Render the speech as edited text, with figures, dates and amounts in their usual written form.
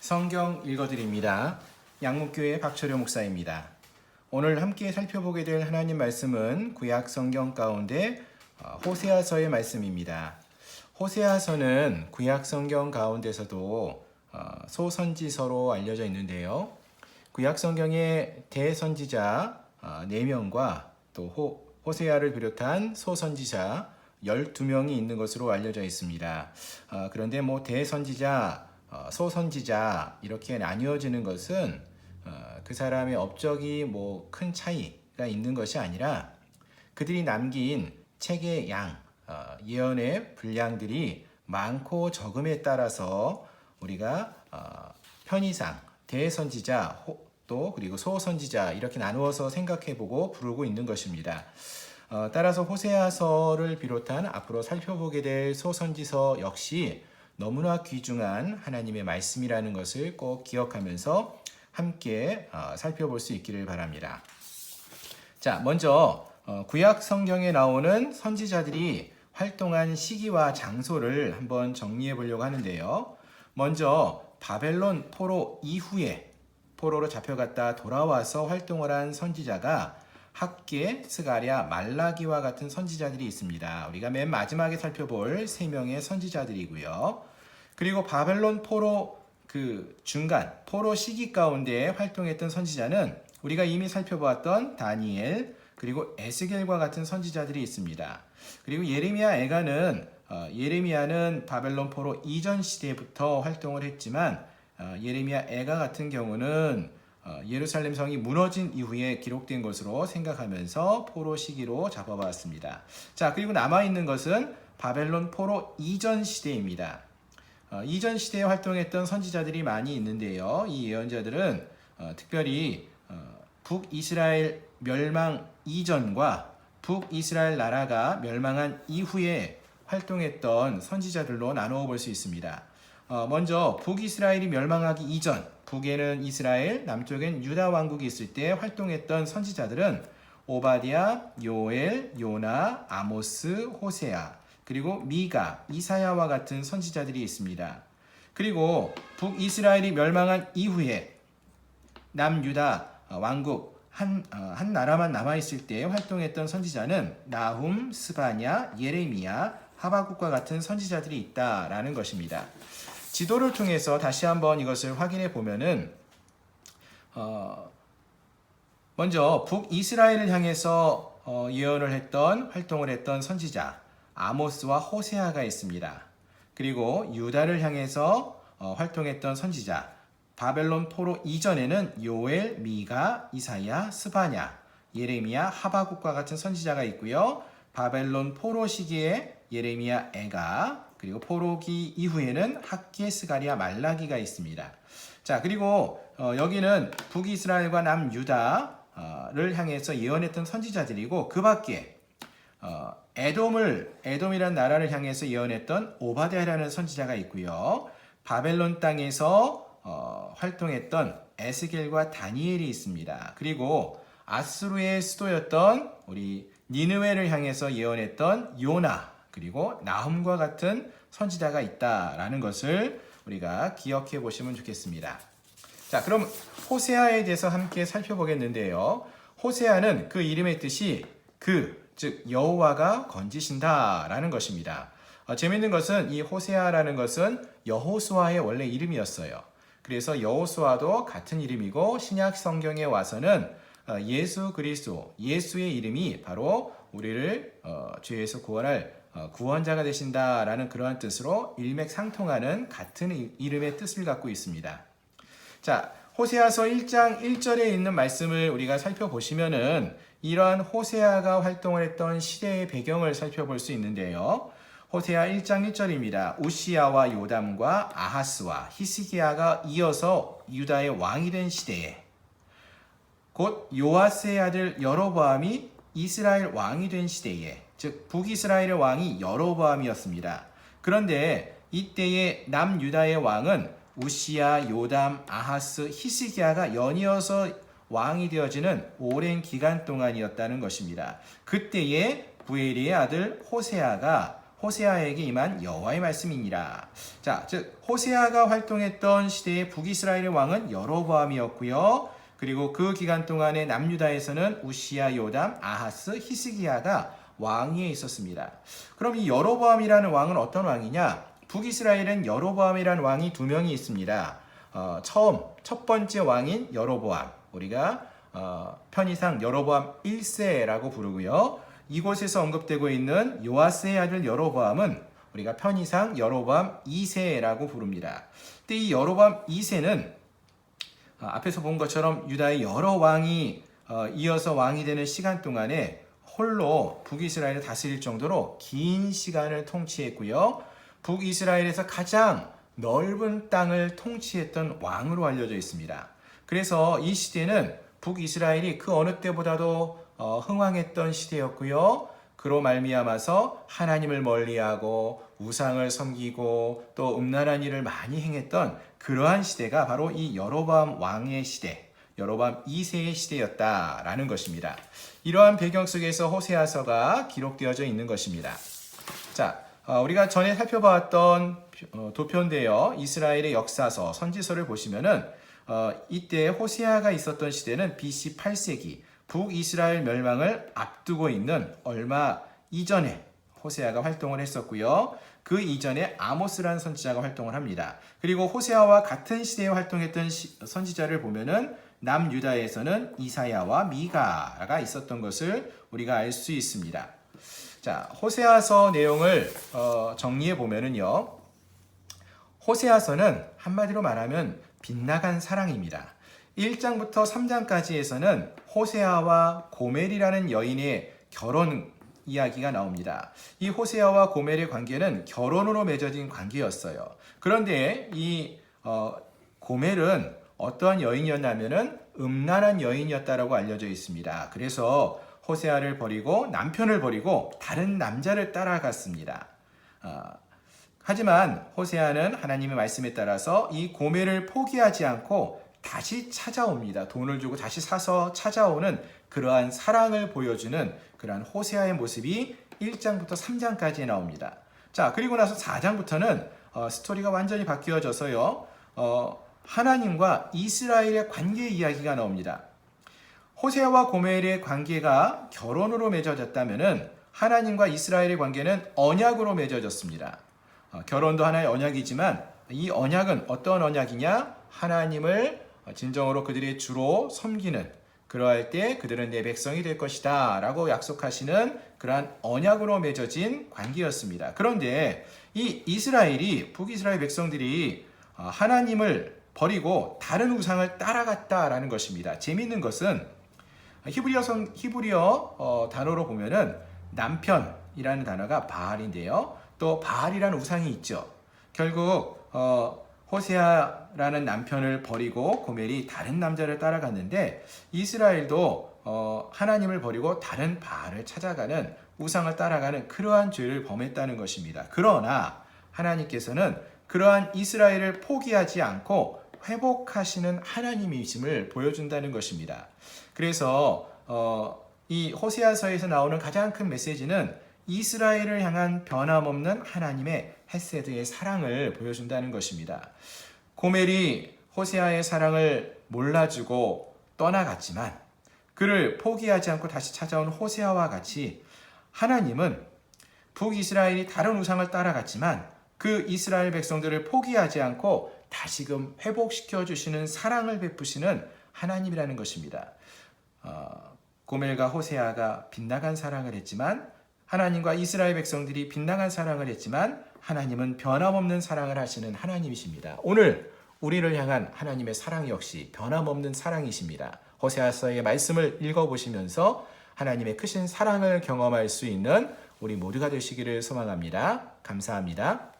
성경 읽어드립니다. 양목교회 박철효 목사입니다. 오늘 함께 살펴보게 될 하나님 말씀은 구약 성경 가운데 호세아서의 말씀입니다. 호세아서는 구약 성경 가운데서도 소선지서로 알려져 있는데요. 구약 성경의 대선지자 4명과 또 호세아를 비롯한 소선지자 12명이 있는 것으로 알려져 있습니다. 그런데 대선지자, 소선지자 이렇게 나뉘어지는 것은 그 사람의 업적이 큰 차이가 있는 것이 아니라 그들이 남긴 책의 양, 예언의 분량들이 많고 적음에 따라서 우리가 편의상 대선지자 또 그리고 소선지자 이렇게 나누어서 생각해보고 부르고 있는 것입니다. 따라서 호세아서를 비롯한 앞으로 살펴보게 될 소선지서 역시 너무나 귀중한 하나님의 말씀이라는 것을 꼭 기억하면서 함께 살펴볼 수 있기를 바랍니다. 자, 먼저 구약 성경에 나오는 선지자들이 활동한 시기와 장소를 한번 정리해 보려고 하는데요. 먼저 바벨론 포로 이후에 포로로 잡혀갔다 돌아와서 활동을 한 선지자가 학개, 스가랴, 말라기와 같은 선지자들이 있습니다. 우리가 맨 마지막에 살펴볼 3명의 선지자들이고요. 그리고 바벨론 포로 중간 포로 시기 가운데 활동했던 선지자는 우리가 이미 살펴보았던 다니엘 그리고 에스겔과 같은 선지자들이 있습니다. 그리고 예레미야, 예레미야는 바벨론 포로 이전 시대부터 활동을 했지만 예레미야, 애가 같은 경우는 예루살렘 성이 무너진 이후에 기록된 것으로 생각하면서 포로 시기로 잡아봤습니다. 자, 그리고 남아있는 것은 바벨론 포로 이전 시대입니다. 이전 시대에 활동했던 선지자들이 많이 있는데요. 이 예언자들은 특별히 북이스라엘 멸망 이전과 북이스라엘 나라가 멸망한 이후에 활동했던 선지자들로 나누어 볼 수 있습니다. 먼저 북이스라엘이 멸망하기 이전, 북에는 이스라엘, 남쪽엔 유다 왕국이 있을 때 활동했던 선지자들은 오바댜, 요엘, 요나, 아모스, 호세아, 그리고 미가, 이사야와 같은 선지자들이 있습니다. 그리고 북이스라엘이 멸망한 이후에 남유다 왕국 한 나라만 남아있을 때 활동했던 선지자는 나훔, 스바냐, 예레미야, 하바국과 같은 선지자들이 있다라는 것입니다. 지도를 통해서 다시 한번 이것을 확인해 보면은 먼저 북이스라엘을 향해서 예언을 했던 활동을 했던 선지자 아모스와 호세아가 있습니다. 그리고 유다를 향해서 활동했던 선지자 바벨론 포로 이전에는 요엘, 미가, 이사야, 스바냐, 예레미야, 하바국과 같은 선지자가 있고요. 바벨론 포로 시기에 예레미야, 애가 그리고 포로기 이후에는 학개, 스가랴, 말라기가 있습니다. 자, 그리고 여기는 북이스라엘과 남유다를 향해서 예언했던 선지자들이고 그 밖에 에돔이라는 나라를 향해서 예언했던 오바댜라는 선지자가 있고요. 바벨론 땅에서 활동했던 에스겔과 다니엘이 있습니다. 그리고 아수르의 수도였던 우리 니느웨를 향해서 예언했던 요나 그리고 나훔과 같은 선지자가 있다라는 것을 우리가 기억해 보시면 좋겠습니다. 자, 그럼 호세아에 대해서 함께 살펴보겠는데요. 호세아는 그 이름의 뜻이 즉 여호와가 건지신다라는 것입니다. 재미있는 것은 이 호세아라는 것은 여호수아의 원래 이름이었어요. 그래서 여호수아도 같은 이름이고 신약 성경에 와서는 예수 그리스도, 예수의 이름이 바로 우리를 죄에서 구원할 구원자가 되신다라는 그러한 뜻으로 일맥상통하는 같은 이름의 뜻을 갖고 있습니다. 자, 호세아서 1장 1절에 있는 말씀을 우리가 살펴보시면은 이러한 호세아가 활동을 했던 시대의 배경을 살펴볼 수 있는데요. 호세아 1장 1절입니다. 우시야와 요담과 아하스와 히스기야가 이어서 유다의 왕이 된 시대에 곧 요아스의 아들 여로보암이 이스라엘 왕이 된 시대에 즉 북이스라엘의 왕이 여로보암이었습니다. 그런데 이때의 남유다의 왕은 우시야, 요담, 아하스, 히스기야가 연이어서 왕이 되어지는 오랜 기간 동안이었다는 것입니다. 그때에 부엘리의 아들 호세아가 호세아에게 임한 여호와의 말씀이니라. 자, 즉 호세아가 활동했던 시대의 북이스라엘의 왕은 여로보암이었고요. 그리고 그 기간 동안에 남유다에서는 우시야, 요담, 아하스, 히스기야가 왕위에 있었습니다. 그럼 이 여로보암이라는 왕은 어떤 왕이냐? 북이스라엘은 여로보암이라는 왕이 두 명이 있습니다. 첫 번째 왕인 여로보암, 우리가 편의상 여로보암 1세라고 부르고요. 이곳에서 언급되고 있는 요아스의 아들 여로보암은 우리가 편의상 여로보암 2세라고 부릅니다. 근데 이 여로보암 2세는 앞에서 본 것처럼 유다의 여러 왕이 이어서 왕이 되는 시간 동안에 홀로 북이스라엘을 다스릴 정도로 긴 시간을 통치했고요. 북이스라엘에서 가장 넓은 땅을 통치했던 왕으로 알려져 있습니다. 그래서 이 시대는 북이스라엘이 그 어느 때보다도 흥왕했던 시대였고요. 그로 말미암아서 하나님을 멀리하고 우상을 섬기고 또 음란한 일을 많이 행했던 그러한 시대가 바로 이 여로보암 왕의 시대, 여로보암 2세의 시대였다라는 것입니다. 이러한 배경 속에서 호세아서가 기록되어져 있는 것입니다. 자, 우리가 전에 살펴봤던 도편되어 이스라엘의 역사서, 선지서를 보시면은 이때 호세아가 있었던 시대는 BC 8세기 북이스라엘 멸망을 앞두고 있는 얼마 이전에 호세아가 활동을 했었고요. 그 이전에 아모스라는 선지자가 활동을 합니다. 그리고 호세아와 같은 시대에 활동했던 선지자를 보면은 남유다에서는 이사야와 미가가 있었던 것을 우리가 알 수 있습니다. 자, 호세아서 내용을 정리해 보면은요. 호세아서는 한마디로 말하면 빗나간 사랑입니다. 1장부터 3장까지에서는 호세아와 고멜이라는 여인의 결혼 이야기가 나옵니다. 이 호세아와 고멜의 관계는 결혼으로 맺어진 관계였어요. 그런데 이 고멜은 어떠한 여인이었냐면은 음란한 여인이었다라고 알려져 있습니다. 그래서 호세아를 버리고 남편을 버리고 다른 남자를 따라갔습니다. 하지만 호세아는 하나님의 말씀에 따라서 이 고멜을 포기하지 않고 다시 찾아옵니다. 돈을 주고 다시 사서 찾아오는 그러한 사랑을 보여주는 그러한 호세아의 모습이 1장부터 3장까지 나옵니다. 자, 그리고 나서 4장부터는 스토리가 완전히 바뀌어져서요. 하나님과 이스라엘의 관계 이야기가 나옵니다. 호세아와 고멜의 관계가 결혼으로 맺어졌다면은 하나님과 이스라엘의 관계는 언약으로 맺어졌습니다. 결혼도 하나의 언약이지만 이 언약은 어떤 언약이냐? 하나님을 진정으로 그들의 주로 섬기는, 그러할 때 그들은 내 백성이 될 것이다 라고 약속하시는 그러한 언약으로 맺어진 관계였습니다. 그런데 이 이스라엘이, 북이스라엘 백성들이 하나님을 버리고 다른 우상을 따라갔다라는 것입니다. 재미있는 것은 히브리어 단어로 보면은 남편이라는 단어가 바알인데요. 또 바알이라는 우상이 있죠. 결국 호세아라는 남편을 버리고 고멜이 다른 남자를 따라갔는데 이스라엘도 하나님을 버리고 다른 바알을 찾아가는, 우상을 따라가는 그러한 죄를 범했다는 것입니다. 그러나 하나님께서는 그러한 이스라엘을 포기하지 않고 회복하시는 하나님이심을 보여준다는 것입니다. 그래서 이 호세아서에서 나오는 가장 큰 메시지는 이스라엘을 향한 변함없는 하나님의 헤세드의 사랑을 보여준다는 것입니다. 고멜이 호세아의 사랑을 몰라주고 떠나갔지만 그를 포기하지 않고 다시 찾아온 호세아와 같이 하나님은 북이스라엘이 다른 우상을 따라갔지만 그 이스라엘 백성들을 포기하지 않고 다시금 회복시켜 주시는 사랑을 베푸시는 하나님이라는 것입니다. 고멜과 호세아가 빗나간 사랑을 했지만, 하나님과 이스라엘 백성들이 빗나간 사랑을 했지만 하나님은 변함없는 사랑을 하시는 하나님이십니다. 오늘 우리를 향한 하나님의 사랑 역시 변함없는 사랑이십니다. 호세아서의 말씀을 읽어보시면서 하나님의 크신 사랑을 경험할 수 있는 우리 모두가 되시기를 소망합니다. 감사합니다.